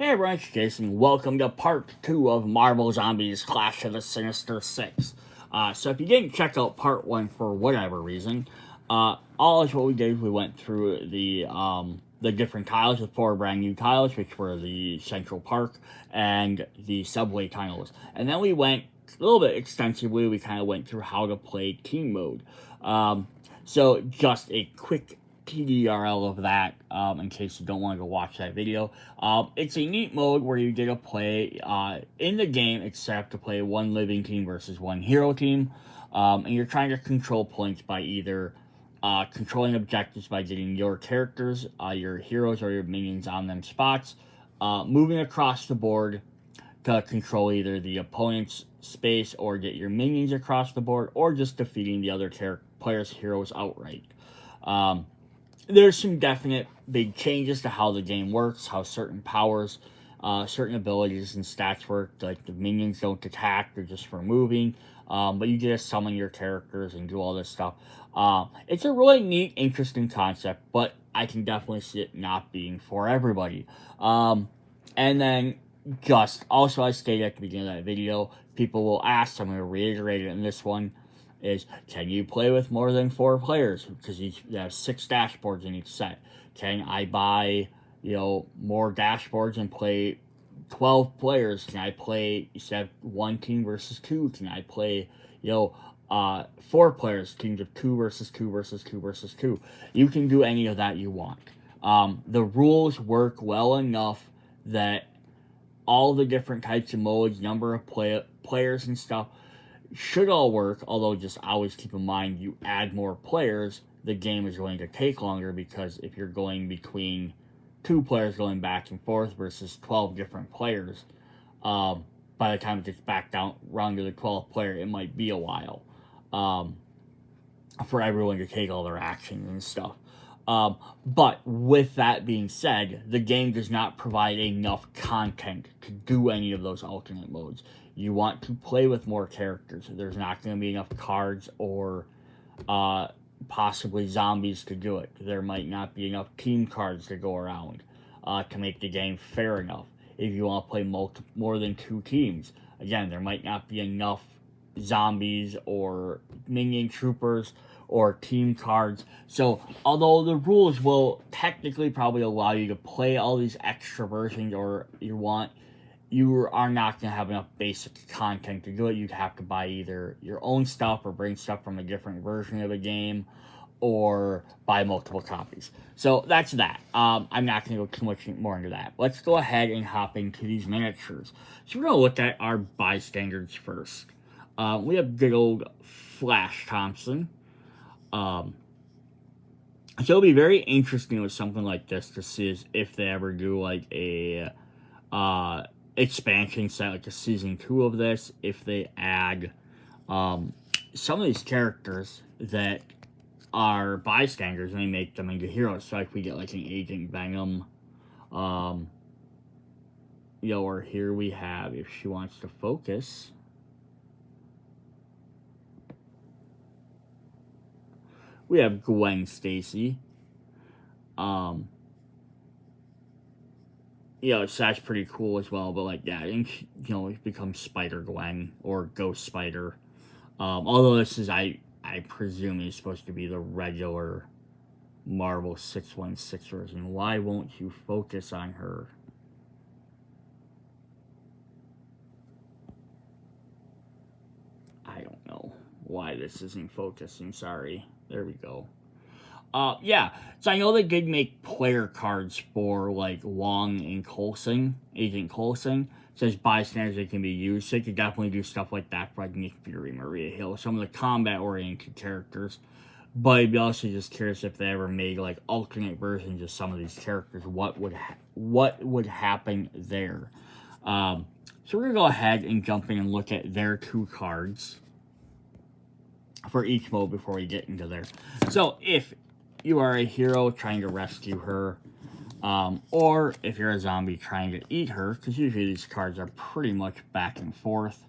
Hey everyone, it's Jason. Welcome to part 2 of Marvel Zombies Clash of the Sinister 6. So if you didn't check out part 1 for whatever reason, all is what we did, we went through the different tiles, the 4 brand new tiles, which were the Central Park and the subway tunnels. And then we went a little bit extensively, we kind of went through how to play team mode. So just a quick TDRL of that, in case you don't want to go watch that video. It's a neat mode where you get to play in the game, except to play one living team versus one hero team, and you're trying to control points by either controlling objectives by getting your characters, your heroes or your minions on them spots, moving across the board to control either the opponent's space or get your minions across the board, or just defeating the other player's heroes outright. There's some definite big changes to how the game works, how certain powers, certain abilities and stats work. Like the minions don't attack, they're just for moving. But you get to summon your characters and do all this stuff. It's a really neat, interesting concept, but I can definitely see it not being for everybody. And then, just also, I stated at the beginning of that video, people will ask, I'm going to reiterate it in this one, is can you play with more than 4 players? Because you have 6 dashboards in each set. Can I buy, more dashboards and play 12 players? Can I play, instead of 1 team versus 2, can I play, 4 players, teams of 2 versus 2 versus 2 versus 2? You can do any of that you want. The rules work well enough that all the different types of modes, number of players and stuff, should all work, although just always keep in mind, you add more players, the game is going to take longer, because if you're going between 2 players going back and forth versus 12 different players, by the time it gets back down around to the 12th player, it might be a while for everyone to take all their actions and stuff. But with that being said, the game does not provide enough content to do any of those alternate modes. You want to play with more characters. There's not going to be enough cards or possibly zombies to do it. There might not be enough team cards to go around to make the game fair enough. If you want to play more than 2 teams, again, there might not be enough zombies or minion troopers or team cards. So, although the rules will technically probably allow you to play all these extra versions, or you are not going to have enough basic content to do it. You'd have to buy either your own stuff or bring stuff from a different version of the game, or buy multiple copies. So that's that. I'm not going to go too much more into that. Let's go ahead and hop into these miniatures. So we're going to look at our bystanders first. We have good old Flash Thompson. So it'll be very interesting with something like this to see if they ever do like a expansion set, like a season 2 of this, if they add some of these characters that are bystanders and they make them into heroes. So like we get like an Agent Venom, or here we have, if she wants to focus, we have Gwen Stacy. So that's pretty cool as well. But like, yeah, I think, it becomes Spider-Gwen or Ghost Spider. Although this is, I presume, is supposed to be the regular Marvel 616 version. Why won't you focus on her? I don't know why this isn't focusing. Sorry. There we go. Yeah, so I know they did make player cards for, like, Wong and Coulson, Agent Coulson. It says bystanders that can be used, so you could definitely do stuff like that for, like, Nick Fury, Maria Hill, some of the combat-oriented characters. But I'd be also just curious if they ever made, like, alternate versions of some of these characters, what would happen there. So we're going to go ahead and jump in and look at their 2 cards for each mode before we get into there. So if you are a hero trying to rescue her, or if you're a zombie trying to eat her, because usually these cards are pretty much back and forth,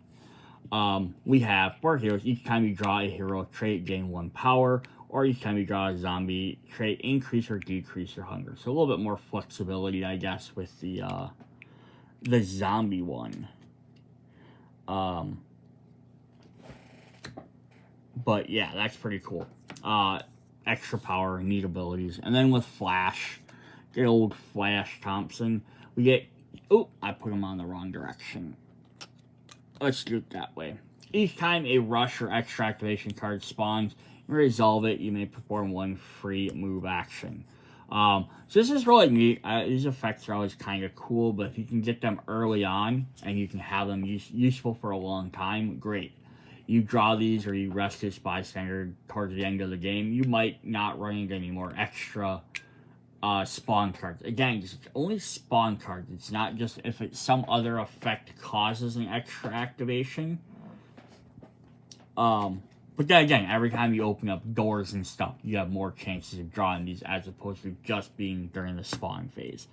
we have 4 heroes. Each time you draw a hero trait, gain 1 power, or each time you draw a zombie trait, increase or decrease your hunger. So a little bit more flexibility, I guess, with the the zombie one. But yeah, that's pretty cool. Extra power, neat abilities. And then with Flash, good old Flash Thompson, we get... Oh, I put him on the wrong direction. Let's do it that way. Each time a rush or extra activation card spawns, you resolve it, you may perform one free move action. So this is really neat. These effects are always kind of cool, but if you can get them early on and you can have them useful for a long time, great. You draw these or you rescue this bystander towards the end of the game, you might not run into any more extra spawn cards. Again, it's only spawn cards. It's not just if it's some other effect causes an extra activation. But then again, every time you open up doors and stuff, you have more chances of drawing these as opposed to just being during the spawn phase.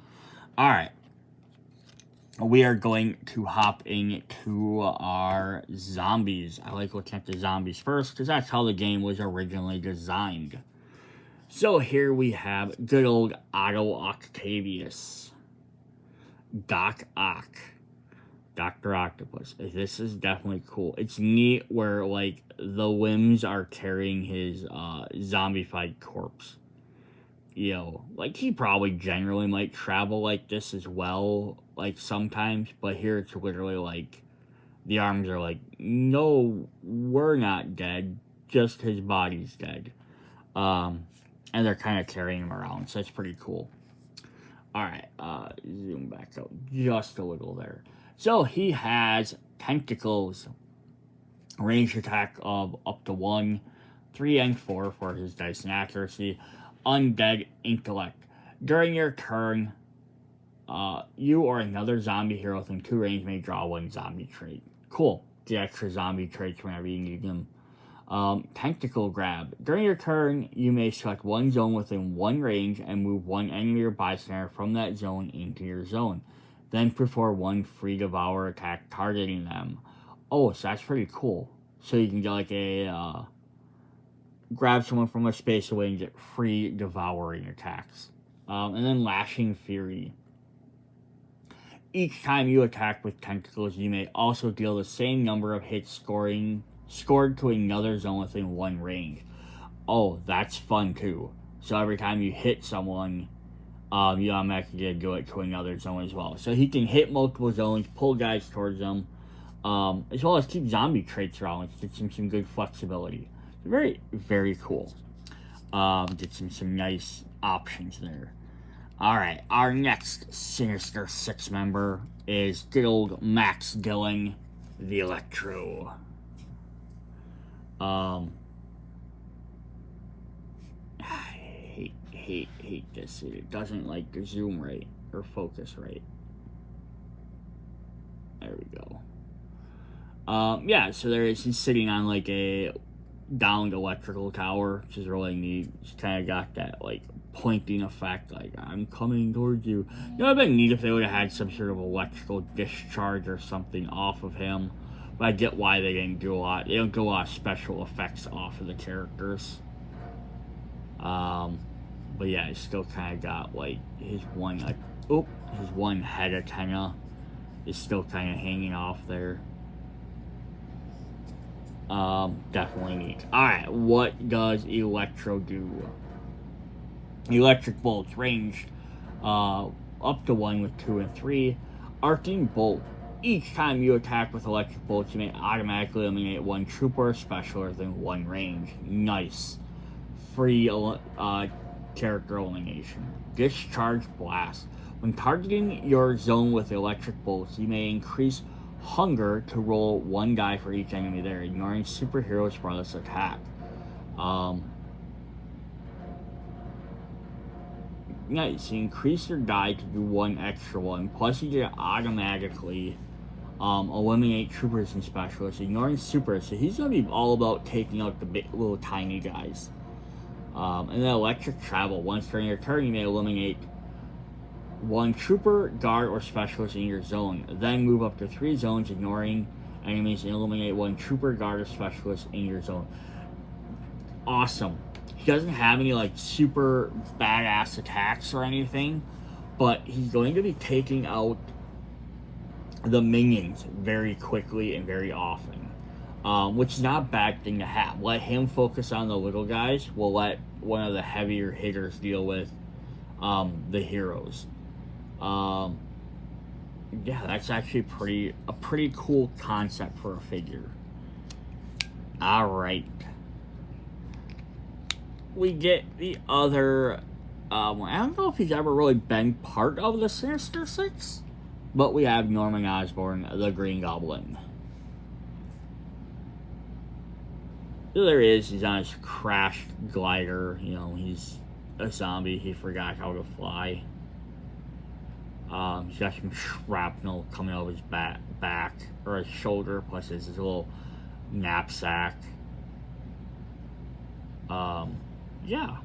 Alright. We are going to hop into our zombies. I like looking at the zombies first because that's how the game was originally designed. So here we have good old Otto Octavius. Doc Ock. Dr. Octopus. This is definitely cool. It's neat where, like, the limbs are carrying his zombified corpse. You know, like, he probably generally might travel like this as well, like, sometimes. But here it's literally, like, the arms are like, no, we're not dead. Just his body's dead. And they're kind of carrying him around, so it's pretty cool. Alright, zoom back out just a little there. So he has tentacles, range attack of up to 1, 3 and 4 for his dice and accuracy, undead intellect. During your turn, you or another zombie hero within 2 range may draw 1 zombie trait. Cool. The extra zombie traits whenever you need them. Tentacle grab. During your turn, you may select 1 zone within 1 range and move 1 enemy or bystander from that zone into your zone. Then perform 1 free devour attack targeting them. Oh, so that's pretty cool. So you can get like a grab someone from a space away and get free devouring attacks. And then lashing fury. Each time you attack with tentacles, you may also deal the same number of hits scored to another zone within 1 range. Oh, that's fun too. So every time you hit someone, you automatically do it to another zone as well. So he can hit multiple zones, pull guys towards them, as well as keep zombie traits around, which gets him some good flexibility. Very, very cool. Gets him some nice options there. Alright, our next Sinister 6 member is good old Max Dillon, the Electro. I hate this. It doesn't like zoom right or focus right. There we go. Yeah, so he's sitting on like a downed electrical tower, which is really neat. It's kind of got that like pointing effect, like I'm coming towards you. You know, it'd been neat if they would have had some sort of electrical discharge or something off of him. But I get why they didn't do a lot. They don't do a lot of special effects off of the characters. But yeah, it's still kind of got like his one head antenna is still kind of hanging off there. Definitely neat. Alright, what does Electro do? Electric bolts ranged up to 1 with 2 and 3. Arcing bolt. Each time you attack with electric bolts, you may automatically eliminate 1 trooper or special within 1 range. Nice. Free character elimination. Discharge blast. When targeting your zone with electric bolts, you may increase hunger to roll 1 die for each enemy there, ignoring superheroes for this attack. Nice. You increase your die to do 1 extra one, plus you get automatically eliminate troopers and specialists, ignoring supers. So he's going to be all about taking out the big, little tiny guys. And then electric travel. Once during your turn, you may eliminate 1 trooper, guard, or specialist in your zone. Then move up to 3 zones, ignoring enemies, and eliminate 1 trooper, guard, or specialist in your zone. Awesome. He doesn't have any like super badass attacks or anything, but he's going to be taking out the minions very quickly and very often, which is not a bad thing to have. Let him focus on the little guys. We'll let one of the heavier hitters deal with the heroes. Yeah, that's actually a pretty cool concept for a figure. All right, we get the other. I don't know if he's ever really been part of the Sinister Six, but we have Norman Osborn, the Green Goblin. So there he is. He's on his crashed glider. You know, he's a zombie. He forgot how to fly. He's got some shrapnel coming out of his back or his shoulder, plus his little knapsack. Yeah.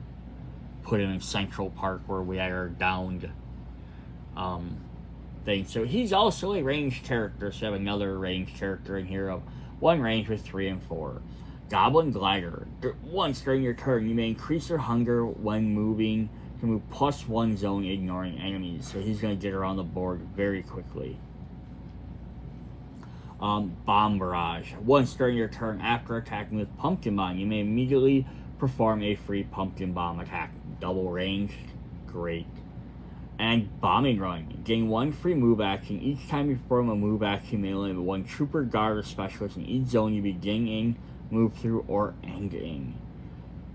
Put him in Central Park where we had our downed thing. So he's also a ranged character, so we have another ranged character in here of one range with 3 and 4. Goblin Glider. Once during your turn, you may increase your hunger when moving to move +1 zone, ignoring enemies. So he's going to get around the board very quickly. Bomb Barrage. Once during your turn, after attacking with Pumpkin Bomb, you may immediately perform a free Pumpkin Bomb attack. Double range. Great. And Bombing Run. Gain 1 free move action. Each time you perform a move action, you may limit 1 trooper, guard, or specialist in each zone you begin in, move through, or end in.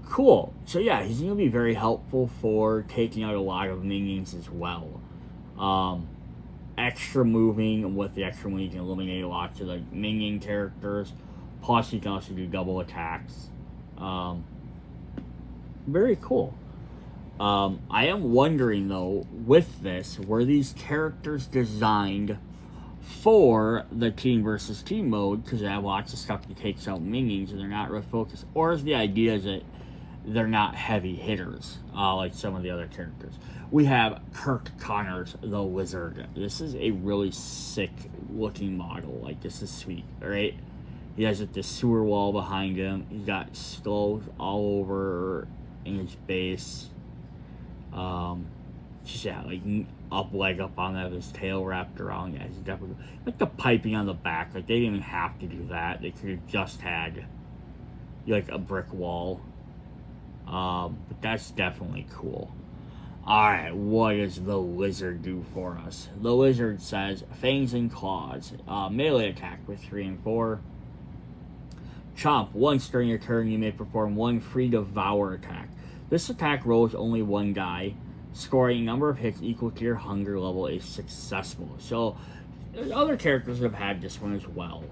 Cool. So yeah, he's going to be very helpful for taking out a lot of minions as well. Extra moving, with the extra one you can eliminate lots of the minion characters. Plus you can also do double attacks. Very cool. I am wondering though, with this, were these characters designed for the team versus team mode, because they have lots of stuff that takes out minions and they're not real focused, or is the idea that they're not heavy hitters like some of the other characters? We have Kirk Connors, the Wizard. This is a really sick looking model. Like, this is sweet, right? He has this sewer wall behind him. He's got skulls all over in his base. Just, yeah, like up leg up on that, his tail wrapped around. Yeah, he's definitely like the piping on the back. Like, they didn't even have to do that. They could have just had like a brick wall. But that's definitely cool. Alright, what does the Lizard do for us? The Lizard says Fangs and Claws. Melee attack with 3 and 4. Chomp. Once during your turn, you may perform 1 free Devour attack. This attack rolls only 1 die. Scoring a number of hits equal to your hunger level is successful. So, other characters have had this one as well.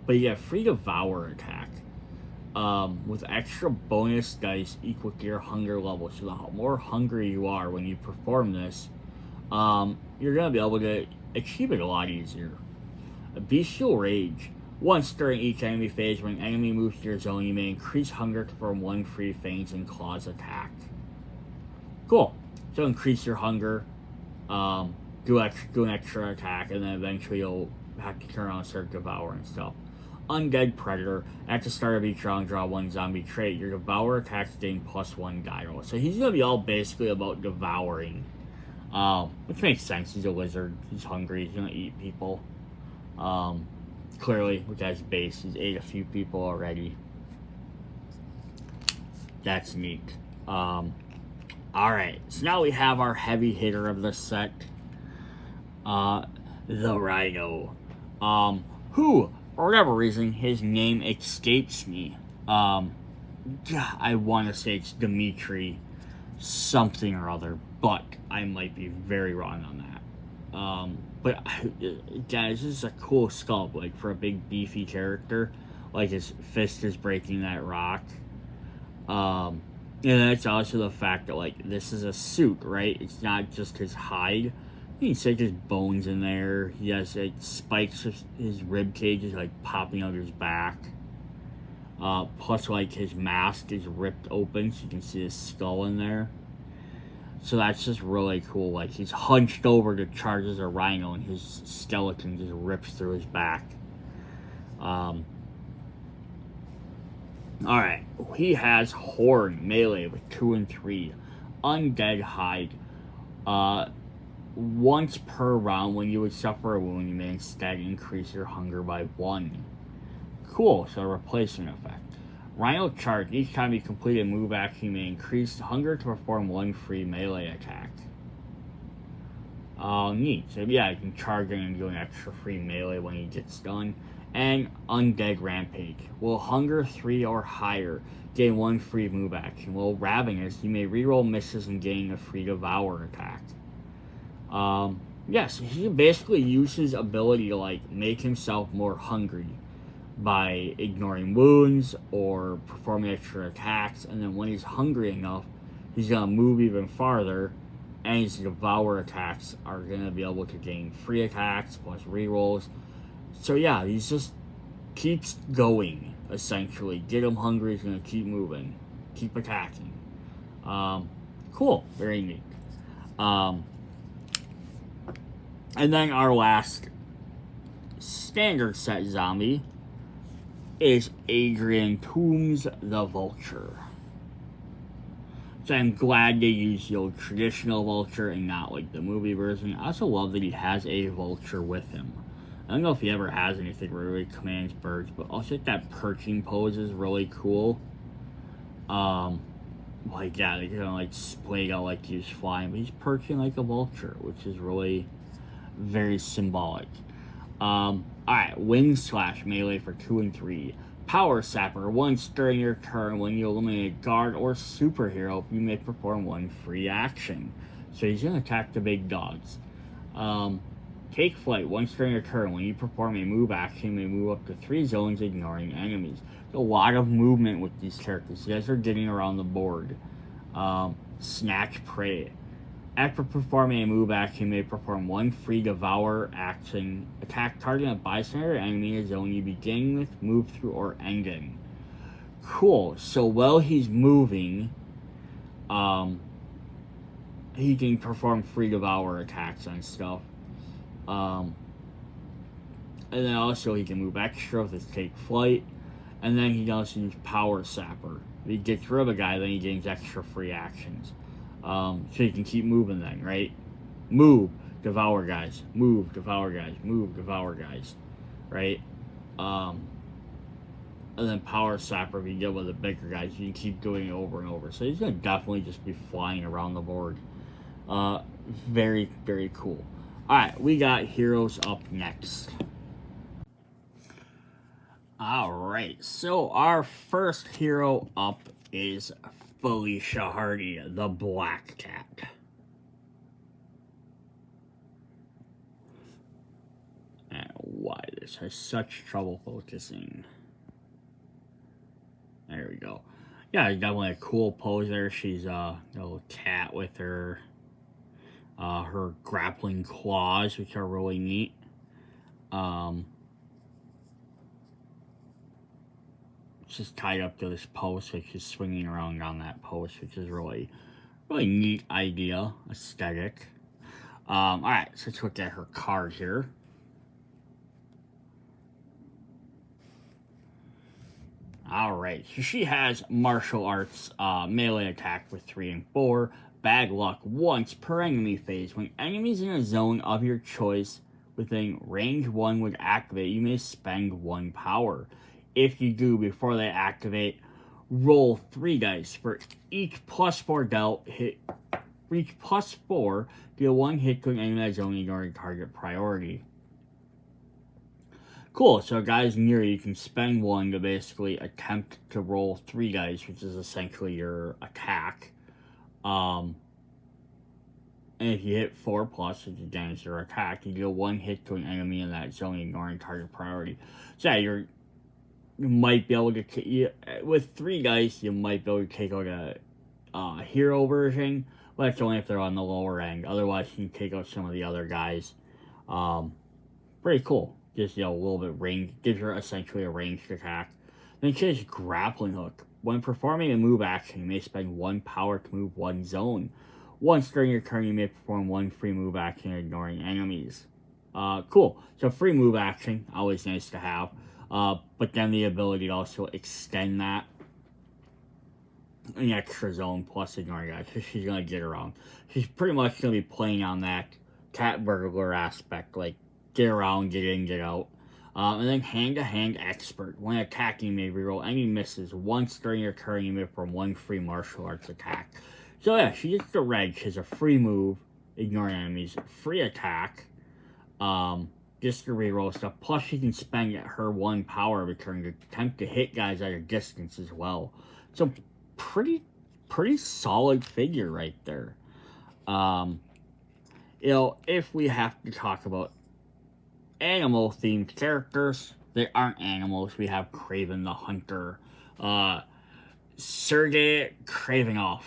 But you have free Devour attack. With extra bonus dice equal to your hunger level. So the more hungry you are when you perform this, you're going to be able to achieve it a lot easier. Bestial Rage. Once during each enemy phase, when an enemy moves to your zone, you may increase hunger to perform 1 free Fangs and Claws attack. Cool. So increase your hunger, do an extra attack, and then eventually you'll have to turn on and start devouring stuff. Undead Predator. At the start of each round, draw 1 zombie trait. Your Devour attacks gain +1 die roll. So he's going to be all basically about devouring. Which makes sense. He's a lizard. He's hungry. He's going to eat people. Clearly, with his base, he's ate a few people already. That's neat. Alright, so now we have our heavy hitter of the set. The Rhino. Who, for whatever reason, his name escapes me. I want to say it's Dimitri something or other, but I might be very wrong on that. But guys, this is a cool sculpt, like for a big beefy character. Like his fist is breaking that rock. And that's also the fact that, like, this is a suit, right? It's not just his hide. You can see his bones in there. He has like spikes. His rib cage is like popping out his back. Plus, like, his mask is ripped open, so you can see his skull in there. So that's just really cool. Like, he's hunched over to charge as a rhino, and his skeleton just rips through his back. Alright, he has Horn, melee with 2 and 3. Undead Hide. once per round. When you would suffer a wound, you may instead increase your hunger by 1. Cool, so replacement effect. Rhino charge. Each time you complete a move action, you may increase hunger to perform 1 free melee attack. Neat. So yeah, you can charge in and do an extra free melee when he gets done. And Undead Rampage. Will hunger 3 or higher gain 1 free move action. Will Ravenous, you may reroll misses and gain a free Devour attack. Yes, he basically uses his ability to like make himself more hungry by ignoring wounds or performing extra attacks, and then when he's hungry enough, he's gonna move even farther, and his Devour attacks are gonna be able to gain free attacks plus rerolls. So yeah, he's just keeps going, essentially. Get him hungry, he's gonna keep moving, keep attacking. Cool, very neat. And then our last standard set zombie is Adrian Toombs the Vulture. So I'm glad they used the old traditional Vulture and not like the movie version. I also love that he has a Vulture with him. I don't know if he ever has anything where he really commands birds, but also think that perching pose is really cool. Like, yeah, they kind of like splayed out like he was flying, but he's perching like a vulture, which is really very symbolic. Alright, Wing Slash melee for 2 and 3. Power Sapper. Once during your turn, when you eliminate a guard or superhero, you may perform 1 free action. So he's going to attack the big dogs. Take Flight. Once during your turn, when you perform a move action, you may move up to 3 zones, ignoring enemies. There's a lot of movement with these characters. You guys are getting around the board. Snatch Prey. After performing a move action, you may perform 1 free Devour action. Attack target a bystander enemy in a zone you begin with, move through, or end in. Cool. So while he's moving, he can perform free Devour attacks and stuff. And then also he can move extra with his Take Flight. And then he can also use Power Sapper. If he gets rid of a guy, then he gains extra free actions. So you can keep moving then, right? Move, devour guys. Move, devour guys. Move, devour guys. Right? And then Power Sapper, if you deal with the bigger guys, you can keep doing it over and over. So he's going to definitely just be flying around the board. Very, very cool. Alright, we got heroes up next. Alright, so our first hero up is Felicia Hardy, the Black Cat. And why this has such trouble focusing. There we go. Yeah, definitely a cool pose there. She's a little cat with her grappling claws, which are really neat. She's tied up to this post, so she's swinging around on that post, which is really neat idea, aesthetic. Alright, so let's look at her card here. Alright, so she has martial arts, melee attack with 3 and 4. Bad luck once per enemy phase. When enemies in a zone of your choice within range 1 would activate, you may spend 1 power. If you do, before they activate, roll 3 dice. For each +4 dealt hit, for each +4, deal 1 hit to an enemy that zone ignoring target priority. Cool, so guys near you can spend 1 to basically attempt to roll 3 dice, which is essentially your attack. And if you hit 4+, which again is your attack, you deal 1 hit to an enemy in that zone ignoring target priority. So yeah, you might be able to, with 3 dice, you might be able to take out a hero version, but that's only if they're on the lower end. Otherwise, you can take out some of the other guys. Pretty cool. Gives you a little bit range, gives her essentially a ranged attack. Then she has Grappling Hook. When performing a move action, you may spend 1 power to move 1 zone. Once during your turn, you may perform 1 free move action ignoring enemies. Cool. So free move action, always nice to have. But then the ability to also extend that an extra zone plus ignoring guys. So she's going to get around. She's pretty much going to be playing on that cat burglar aspect, like get around, get in, get out. And then hand-to-hand expert. When attacking, you may reroll any misses once during your turn. You may perform one free martial arts attack. So yeah, she gets the red. She has a free move, ignore enemies, free attack, just to reroll stuff. Plus, she can spend her one power return to attempt to hit guys at a distance as well. So pretty solid figure right there. You know, if we have to talk about animal-themed characters, they aren't animals. We have Kraven the Hunter, Sergei Kravenov,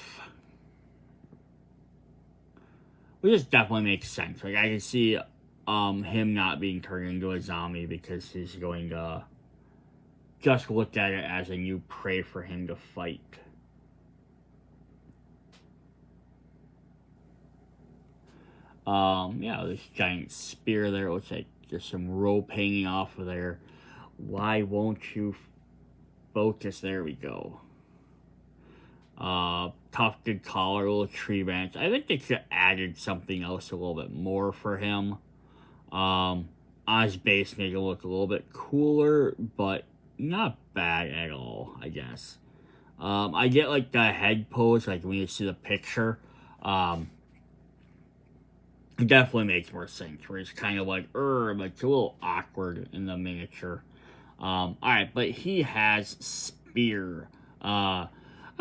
which just definitely makes sense. Like, I can see him not being turned into a zombie because he's going to just look at it as a new prey for him to fight. Yeah, this giant spear there. It looks like there's some rope hanging off of there. Why won't you focus? There we go. Tufted collar, little tree branch. I think they could have added something else a little bit more for him. On his base, make it look a little bit cooler, but not bad at all, I guess. I get like the head pose, like when you see the picture. It definitely makes more sense, where it's kind of like, but it's a little awkward in the miniature. Alright, but he has spear. A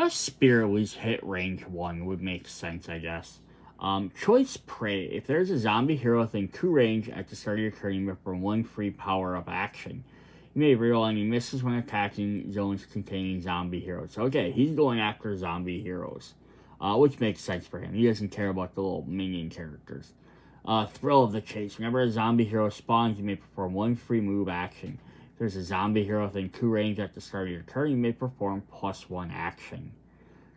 spear at least hit range 1 would make sense, I guess. Choice prey. If there's a zombie hero within 2 range at the start of your turn, you may perform 1 free power-up action. You may reroll any misses when attacking zones containing zombie heroes. So, okay, he's going after zombie heroes, which makes sense for him. He doesn't care about the little minion characters. Thrill of the chase. Whenever a zombie hero spawns, you may perform 1 free move action. If there's a zombie hero within 2 range at the start of your turn, you may perform +1 action.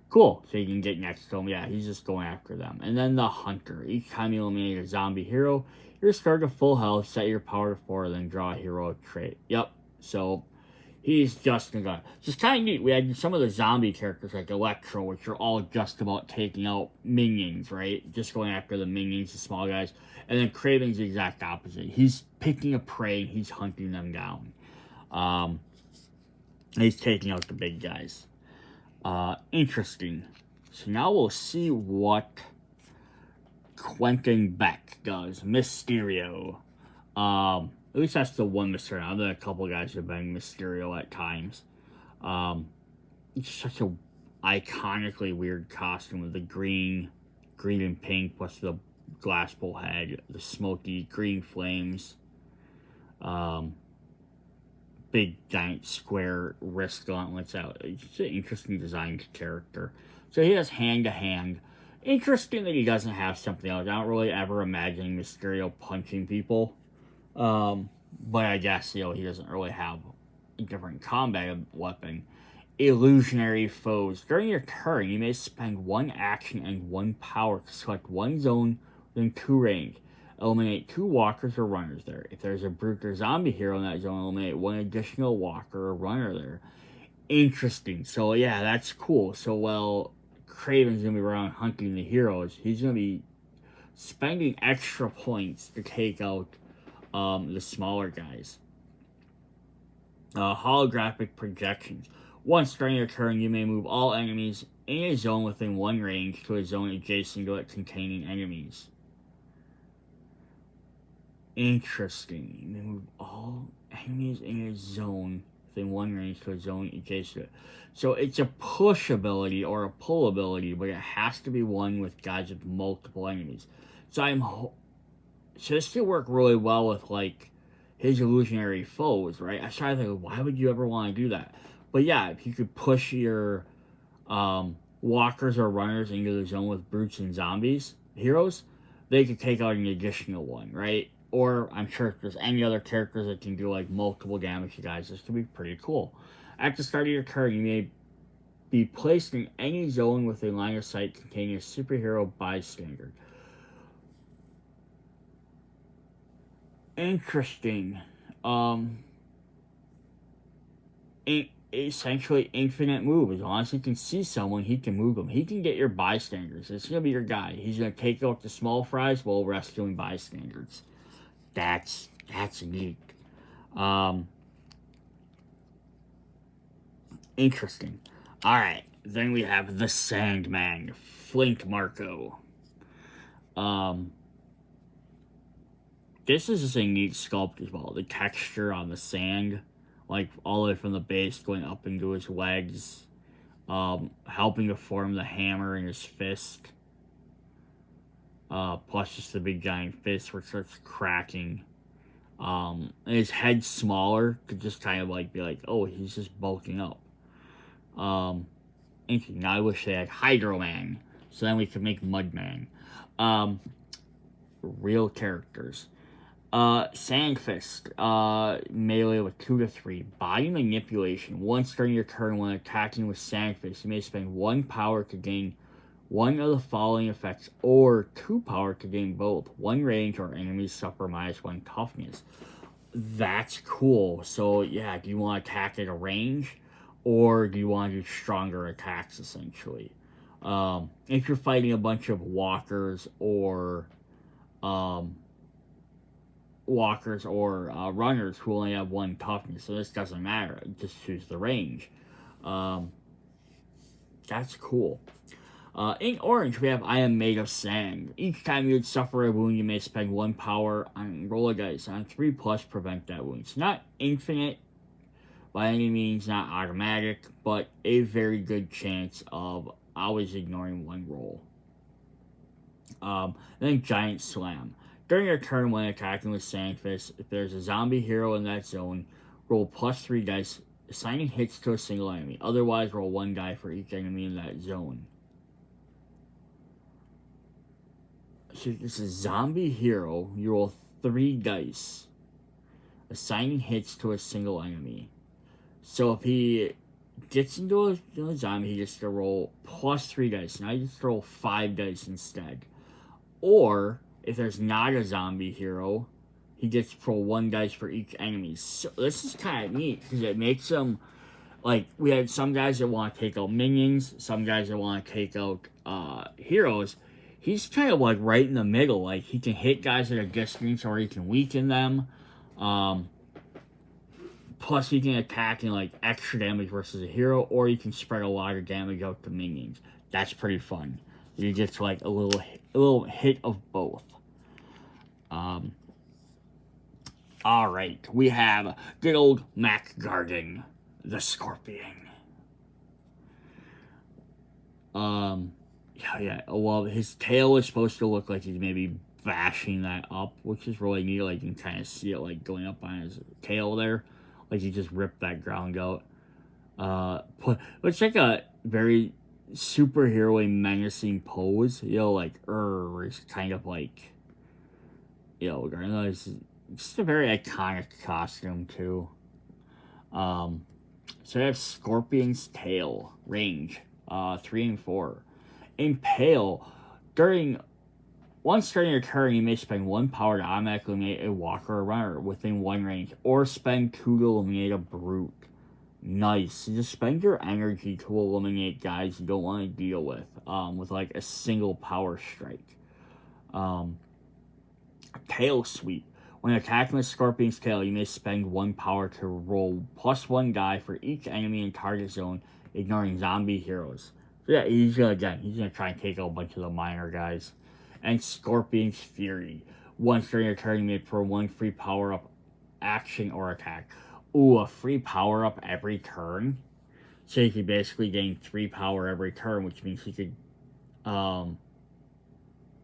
Cool. So you can get next to him. Yeah, he's just going after them. And then the hunter. Each time you eliminate a zombie hero, you restore to full health, set your power to 4, then draw a heroic trait. Yep. So he's just gonna. Just kind of neat. We had some of the zombie characters like Electro, which are all just about taking out minions, right? Just going after the minions, the small guys. And then Kraven's the exact opposite. He's picking a prey and he's hunting them down. He's taking out the big guys. Interesting. So now we'll see what Quentin Beck does. Mysterio. At least that's the one Mysterio. I've done a couple guys who've been Mysterio at times. It's such a iconically weird costume with the green and pink, plus the glass bowl head, the smoky green flames, big giant square wrist gauntlets out. It's an interesting designed character. So he has hand-to-hand. Interesting that he doesn't have something else. I don't really ever imagine Mysterio punching people. But I guess, you know, he doesn't really have a different combat weapon. Illusionary foes. During your turn, you may spend 1 action and 1 power to select 1 zone within 2 range. Eliminate 2 walkers or runners there. If there's a brute or zombie hero in that zone, eliminate 1 additional walker or runner there. Interesting. So yeah, that's cool. So while Kraven's gonna be around hunting the heroes, he's gonna be spending extra points to take out the smaller guys. Holographic projections. Once during your turn, you may move all enemies in a zone within 1 range to a zone adjacent to it containing enemies. Interesting. You may move all enemies in a zone within 1 range to a zone adjacent to it. So it's a push ability or a pull ability, but it has to be one with guys with multiple enemies. So this could work really well with, like, his illusionary foes, right? I started thinking, why would you ever want to do that? But yeah, if you could push your walkers or runners into the zone with brutes and zombies, heroes, they could take out an additional one, right? Or I'm sure if there's any other characters that can do, like, multiple damage to guys, this could be pretty cool. At the start of your turn, you may be placed in any zone within line of sight containing a superhero bystander. Interesting. essentially infinite move. As long as he can see someone, he can move them. He can get your bystanders. It's going to be your guy. He's going to take out the small fries while rescuing bystanders. That's neat. Interesting. Alright, then we have the Sandman, Flint Marco. This is just a neat sculpt as well. The texture on the sand, like all the way from the base going up into his legs, helping to form the hammer in his fist. Plus just the big giant fist where it starts cracking. And his head smaller could just kind of like be like, oh, he's just bulking up. Interesting. Now I wish they had Hydro Man, so then we could make Mudman. Real characters. Sandfist, melee with 2 to 3. Body manipulation. Once during your turn when attacking with Sandfist, you may spend 1 power to gain one of the following effects, or 2 power to gain both. 1 range or enemies suffer -1 toughness. That's cool. So yeah, do you want to attack at a range, or do you want to do stronger attacks essentially? If you're fighting a bunch of walkers or runners who only have 1 toughness, so this doesn't matter. Just choose the range. That's cool. In orange, we have I am made of sand. Each time you would suffer a wound, you may spend 1 power on roll a dice. On 3+, prevent that wound. It's not infinite by any means, not automatic, but a very good chance of always ignoring 1 roll. Then Giant Slam. During your turn when attacking with Sandfist, if there's a zombie hero in that zone, roll +3 dice, assigning hits to a single enemy. Otherwise, roll 1 die for each enemy in that zone. So if it's a zombie hero, you roll 3 dice, assigning hits to a single enemy. So if he gets into a zombie, he gets to roll +3 dice. Now he gets to roll 5 dice instead. Or if there's not a zombie hero, he gets to roll 1 dice for each enemy. So this is kind of neat because it makes him, like, we had some guys that want to take out minions, some guys that want to take out heroes. He's kind of like right in the middle. Like, he can hit guys at a distance or he can weaken them. Plus, he can attack in like extra damage versus a hero, or you can spread a lot of damage out to minions. That's pretty fun. You get like a little hit of both. Alright, we have good old Mac Garden, the Scorpion. Yeah, well, his tail is supposed to look like he's maybe bashing that up, which is really neat. Like, you can kind of see it, like, going up on his tail there. Like, he just ripped that ground out. It's like a very superhero-y menacing pose. You know, like, it's kind of like, it's just a very iconic costume, too. So we have Scorpion's Tail, range, 3 and 4. Impale. Once during your turn, you may spend 1 power to automatically eliminate a walker or runner within 1 range, or spend 2 to eliminate a brute. Nice. So just spend your energy to eliminate guys you don't want to deal with like a single power strike. Tail Sweep. When attacking with Scorpion's Tail, you may spend 1 power to roll +1 die for each enemy in target zone, ignoring zombie heroes. So yeah, he's gonna try and take out a bunch of the minor guys. And Scorpion's Fury. Once during your turn, you may pour 1 free power-up action or attack. Ooh, a free power-up every turn? So you could basically gain 3 power every turn, which means you could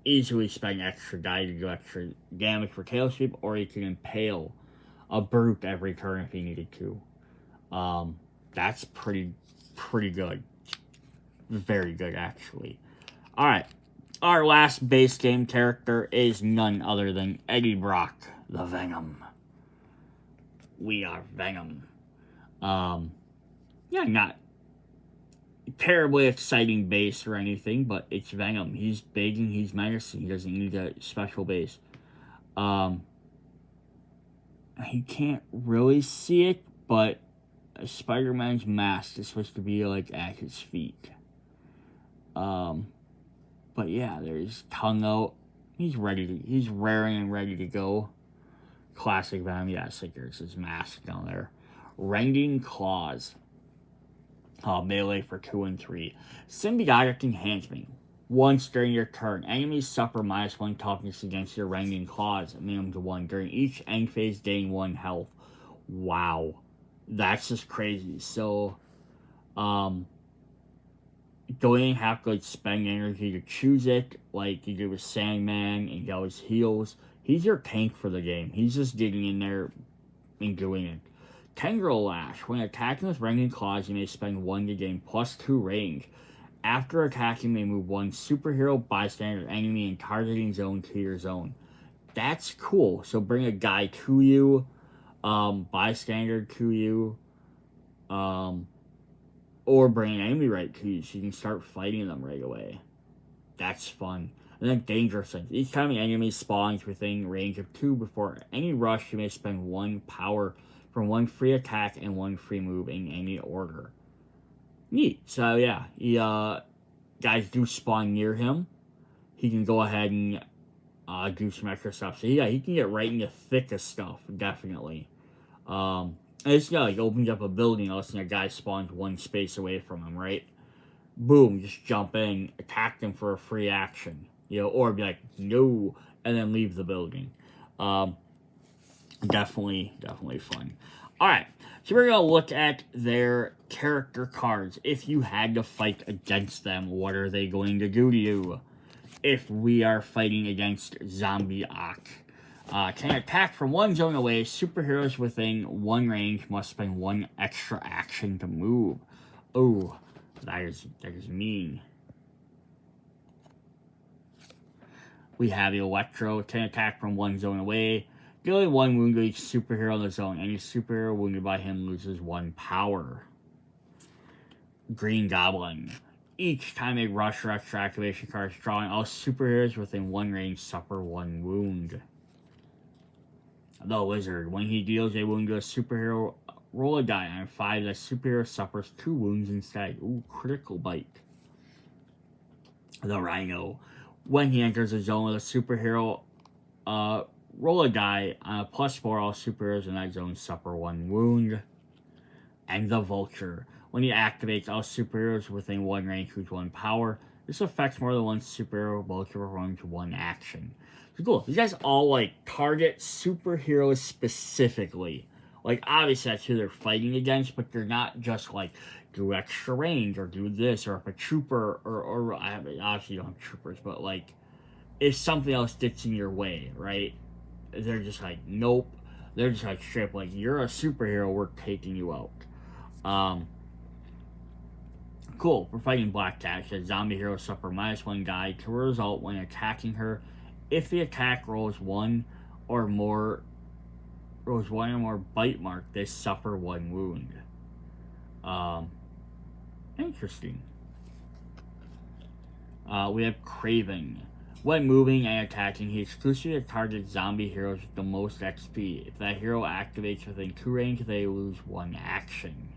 easily spend extra die to do extra damage for Tail Sweep, or you can impale a brute every turn if you needed to. That's pretty good. Very good, actually. Alright. Our last base game character is none other than Eddie Brock, the Venom. We are Venom. Not terribly exciting base or anything, but it's Venom. He's big and he's menacing. He doesn't need a special base. He can't really see it, but Spider-Man's mask is supposed to be like at his feet. But yeah, there's tongue out. He's raring and ready to go. Classic Venom, yes, like there's his mask down there. Rending Claws. Melee for 2 and 3. Symbiotic Enhancement. Once during your turn, enemies suffer -1 toughness against your Rending Claws, minimum to 1. During each end phase, gain 1 health. Wow. That's just crazy. So, don't even have to like spend energy to choose it, like you do with Sandman and he always heals. He's your tank for the game. He's just getting in there and doing it. Tendril Lash. When attacking with Rending Claws, you may spend 1 to gain +2 range. After attacking, you may move 1 superhero, bystander, enemy, and targeting zone to your zone. That's cool. So bring a guy to you, bystander to you, or bring an enemy right to you so you can start fighting them right away. That's fun. And then Dangerous Things. Each time an enemy spawns within range of 2 before any rush, you may spend 1 power from 1 free attack and 1 free move in any order. Neat. So yeah, guys do spawn near him. He can go ahead and do some extra stuff. So yeah, he can get right in the thick of stuff, definitely. And it's like opens up a building, all of a sudden a guy spawns 1 space away from him, right? Boom, just jump in, attack them for a free action. Or be like, no, and then leave the building. Definitely fun. Alright, so we're going to look at their character cards. If you had to fight against them, what are they going to do to you? If we are fighting against Zombie Ock. Can attack from 1 zone away. Superheroes within 1 range must spend 1 extra action to move. Oh, that is mean. We have Electro. Can attack from 1 zone away. Dealing 1 wound to each superhero in the zone. Any superhero wounded by him loses 1 power. Green Goblin. Each time a rush or extra activation card is drawn, all superheroes within 1 range suffer 1 wound. The Lizard. When he deals a wound to a superhero, roll a die. On 5, the superhero suffers 2 wounds instead. Ooh, critical bite. The Rhino. When he enters a zone with a superhero, roll a die. On a +4, all superheroes in that zone suffer 1 wound. And the Vulture. When he activates, all superheroes within 1 range lose 1 power. This affects more than 1 superhero. Vulture performs 1 action. So cool. These guys all like target superheroes specifically. Like obviously that's who they're fighting against, but they're not just like do extra range or do this, or if a trooper or obviously you don't have troopers, but like if something else gets in your way, right? They're just like, nope. They're just like straight up like, you're a superhero, we're taking you out. Cool. We're fighting Black Cat. Says zombie heroes suffer -1 die to result when attacking her. If the attack rolls one or more bite mark, they suffer 1 wound. Interesting. We have Craven. When moving and attacking, he exclusively targets zombie heroes with the most XP. If that hero activates within 2 range, they lose 1 action.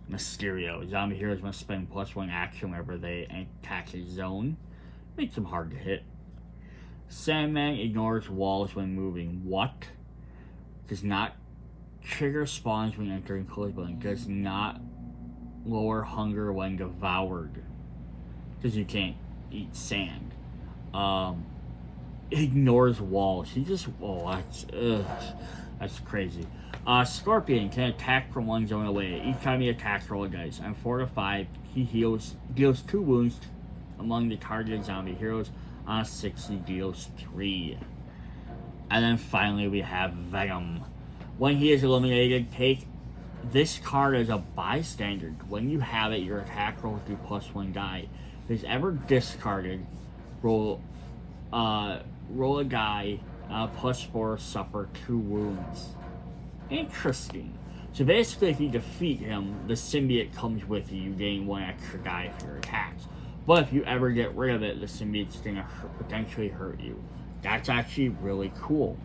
Mysterio. Zombie heroes must spend +1 action whenever they attack his zone. Makes them hard to hit. Sandman ignores walls when moving. What? Does not trigger spawns when entering close building. Does not lower hunger when devoured. Because you can't eat sand. Ignores walls. He just... Oh, that's crazy. Scorpion can attack from 1 zone away. Each time he attacks, roll a dice. On 4 to 5, he deals 2 wounds among the targeted zombie heroes. On a 6, he deals 3. And then finally we have Venom. When he is eliminated, take this card as a bystander. When you have it, your attack rolls do +1 die. If it's ever discarded, roll a die. +4, suffer 2 wounds. Interesting. So basically, if you defeat him, the symbiote comes with you. You gain 1 extra die for your attacks. But if you ever get rid of it, the symbiote's going to potentially hurt you. That's actually really cool.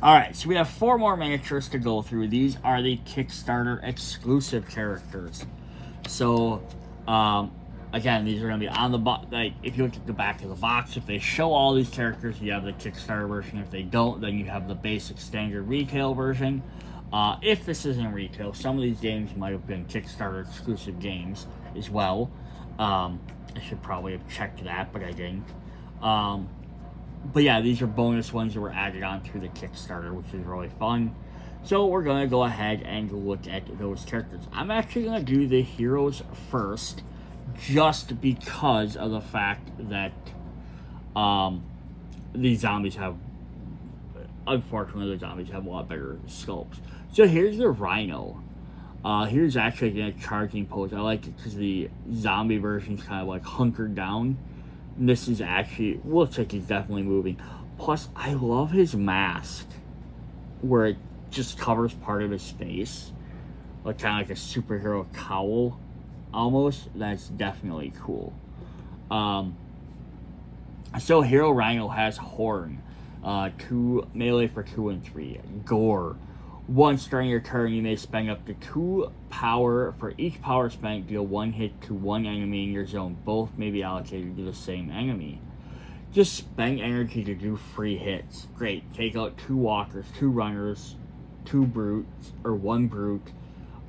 Alright, so we have 4 more miniatures to go through. These are the Kickstarter exclusive characters. So, again, these are going to be on the box. Like, if you look at the back of the box, if they show all these characters, you have the Kickstarter version. If they don't, then you have the basic standard retail version. If this isn't retail, some of these games might have been Kickstarter exclusive games as well. I should probably have checked that, but I didn't. But yeah, these are bonus ones that were added on through the Kickstarter, which is really fun. So we're going to go ahead and look at those characters. I'm actually going to do the heroes first, just because of the fact that these zombies have, unfortunately, the zombies have a lot better sculpts. So here's the Rhino. Here's actually in a charging pose. I like it because the zombie version's kind of like hunkered down. And this is actually, looks like he's definitely moving. Plus, I love his mask, where it just covers part of his face. Like kind of like a superhero cowl, almost. That's definitely cool. So Hero Rhino has Horn. 2 melee for 2 and 3. Gore. Once during your turn, you may spend up to 2 power. For each power spent, deal 1 hit to 1 enemy in your zone. Both may be allocated to the same enemy. Just spend energy to do free hits. Great. Take out 2 walkers, 2 runners, 2 brutes, or 1 brute.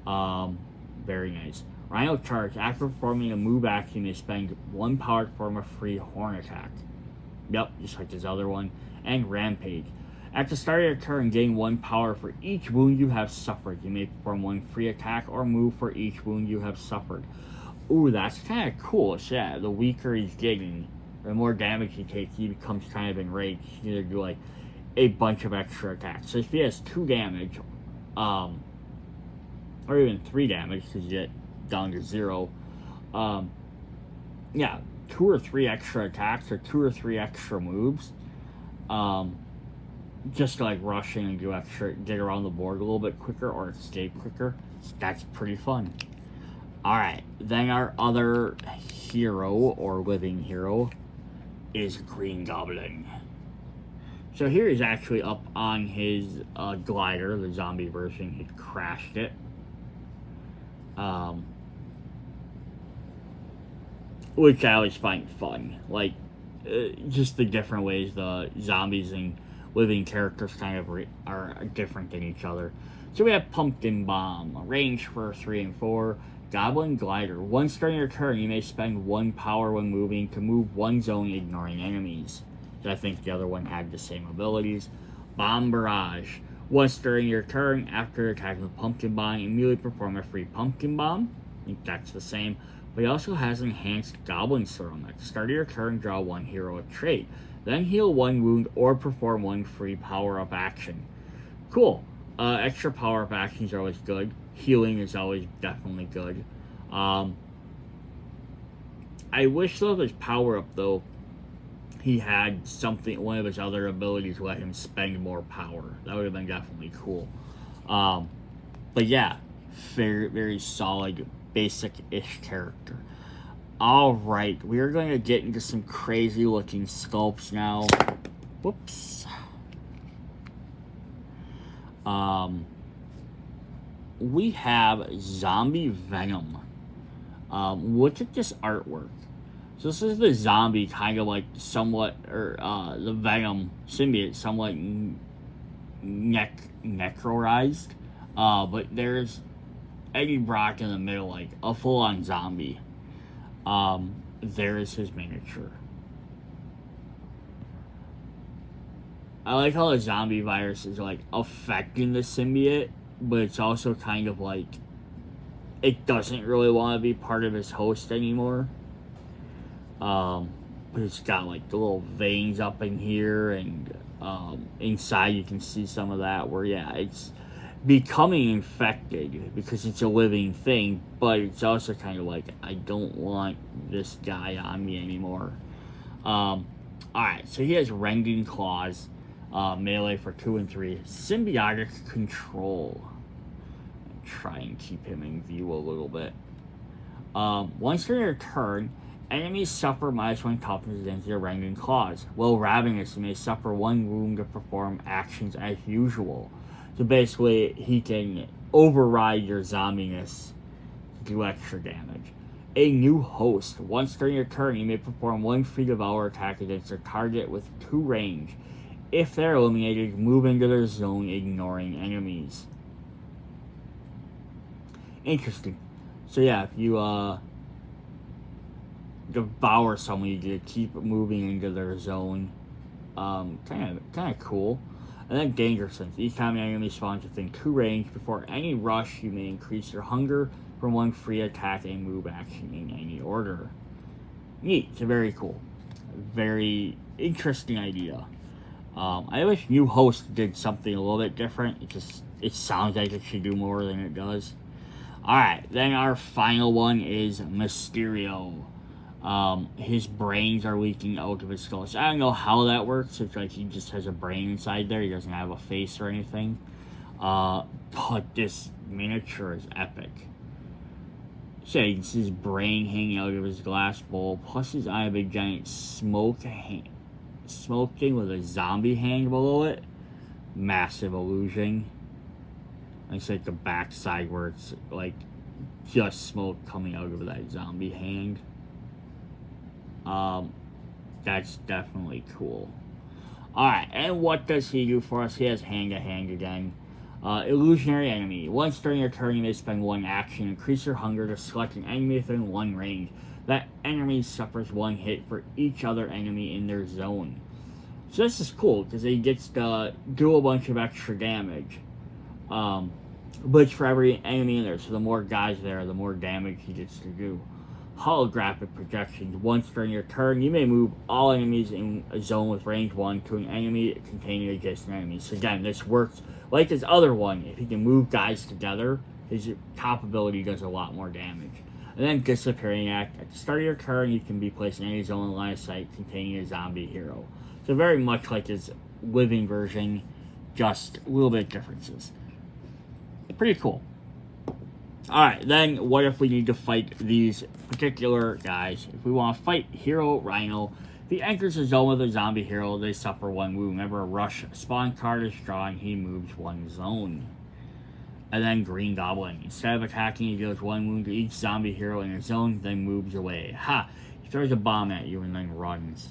Very nice. Rhino Charge. After performing a move action, you may spend 1 power to perform a free horn attack. Yep, just like his other one. And Rampage. At the start of your turn, gain 1 power for each wound you have suffered. You may perform 1 free attack or move for each wound you have suffered. Ooh, that's kind of cool. So yeah, the weaker he's getting, the more damage he takes, he becomes kind of enraged. He can either do like a bunch of extra attacks. So if he has 2 damage, or even 3 damage, because you get down to 0, yeah, 2 or 3 extra attacks or 2 or 3 extra moves. Just to like rush in and do extra, get around the board a little bit quicker or escape quicker. That's pretty fun. Alright, then our other hero, or living hero, is Green Goblin. So here he's actually up on his glider, the zombie version. He crashed it. Which I always find fun. Like, just the different ways the zombies and living characters kind of are different than each other. So we have Pumpkin Bomb, range for 3 and 4. Goblin Glider. Once during your turn, you may spend 1 power when moving to move 1 zone, ignoring enemies. So I think the other one had the same abilities. Bomb Barrage. Once during your turn, after attacking the Pumpkin Bomb, immediately perform a free Pumpkin Bomb. I think that's the same. But he also has Enhanced Goblin Serum. At the start of your turn, draw 1 heroic trait. Then heal 1 wound or perform 1 free power-up action. Cool. Extra power-up actions are always good. Healing is always definitely good. I wish though his power-up though, he had something, one of his other abilities let him spend more power. That would have been definitely cool. But yeah, very, very solid, basic-ish character. Alright, we are going to get into some crazy looking sculpts now. Whoops. We have Zombie Venom. Look at this artwork. So this is the zombie kind of like somewhat, or the Venom symbiote somewhat necrorized. But there's Eddie Brock in the middle, like a full-on zombie. There is his miniature. I like how the zombie virus is like affecting the symbiote, but it's also kind of like it doesn't really want to be part of his host anymore. But it's got like the little veins up in here, and inside you can see some of that where, yeah, it's becoming infected because it's a living thing, but it's also kind of like, I don't want this guy on me anymore. Alright, so he has Rending Claws, melee for 2 and 3, Symbiotic Control. Try and keep him in view a little bit. Once during your turn, Enemies suffer -1 toughness against their Ranging Claws. While Ravenous, you may suffer 1 wound to perform actions as usual. So basically, he can override your zombiness to do extra damage. A new host. Once during your turn, you may perform 1 free devour attack against a target with 2 range. If they're eliminated, move into their zone, ignoring enemies. Interesting. So yeah, if you devour someone, you get to keep moving into their zone. Kind of cool. And then Danger Sense. Each time an enemy spawns within 2 range, before any rush, you may increase your hunger from 1 free attack and move action in any order. Neat. It's very cool. Very interesting idea. I wish New Host did something a little bit different. It sounds like it should do more than it does. Alright, then our final one is Mysterio. His brains are leaking out of his skull. So I don't know how that works. It's like he just has a brain inside there. He doesn't have a face or anything. But this miniature is epic. So you can see his brain hanging out of his glass bowl. Plus his eye, a big giant smoking with a zombie hang below it. Massive illusion. It's like the backside where it's like just smoke coming out of that zombie hang. That's definitely cool. Alright, and what does he do for us? He has hang to hang again. Illusionary enemy. Once during your turn, you may spend 1 action. Increase your hunger to select an enemy within 1 range. That enemy suffers 1 hit for each other enemy in their zone. So this is cool, because he gets to do a bunch of extra damage. But it's for every enemy in there, so the more guys there, the more damage he gets to do. Holographic projections. Once during your turn, you may move all enemies in a zone with range 1 to an enemy containing adjacent enemies. So again, this works like his other one. If he can move guys together, his top ability does a lot more damage. And then Disappearing Act. At the start of your turn, you can be placed in any zone in line of sight containing a zombie hero. So very much like his living version, just a little bit of differences. Pretty cool. Alright, then what if we need to fight these particular guys? If we want to fight Hero Rhino, if he enters a zone with a zombie hero, they suffer 1 wound. Whenever a rush spawn card is drawn, he moves 1 zone. And then Green Goblin. Instead of attacking, he deals 1 wound to each zombie hero in a zone, then moves away. Ha! He throws a bomb at you and then runs.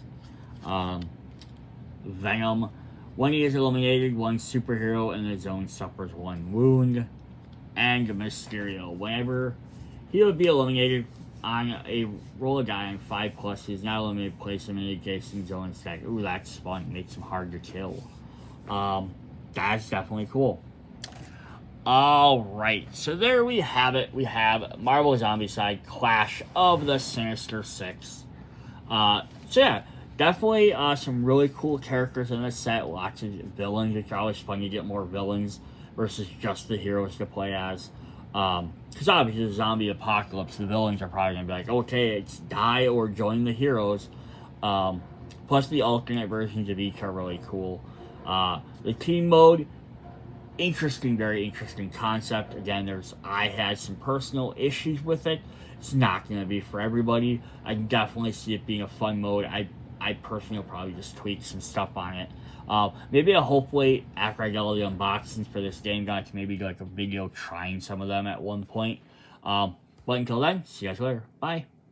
Venom. When he is eliminated, 1 superhero in the zone suffers 1 wound. And Mysterio. Whenever he would be eliminated on a roll of die on 5+, he is not eliminated, place him in a adjacent zone instead. Ooh, that's fun. Makes him hard to kill. That's definitely cool. Alright, so there we have it. We have Marvel Zombicide Clash of the Sinister Six. So yeah, definitely some really cool characters in this set. Lots of villains. It's always fun to get more villains versus just the heroes to play as. Because obviously the zombie apocalypse, the villains are probably going to be like, okay, it's die or join the heroes. Plus the alternate versions of each are really cool. The team mode, interesting, very interesting concept. Again, I had some personal issues with it. It's not going to be for everybody. I can definitely see it being a fun mode. I personally will probably just tweak some stuff on it. Maybe hopefully after I get all the unboxings for this game, guys, maybe do like a video trying some of them at one point. But until then, see you guys later. Bye.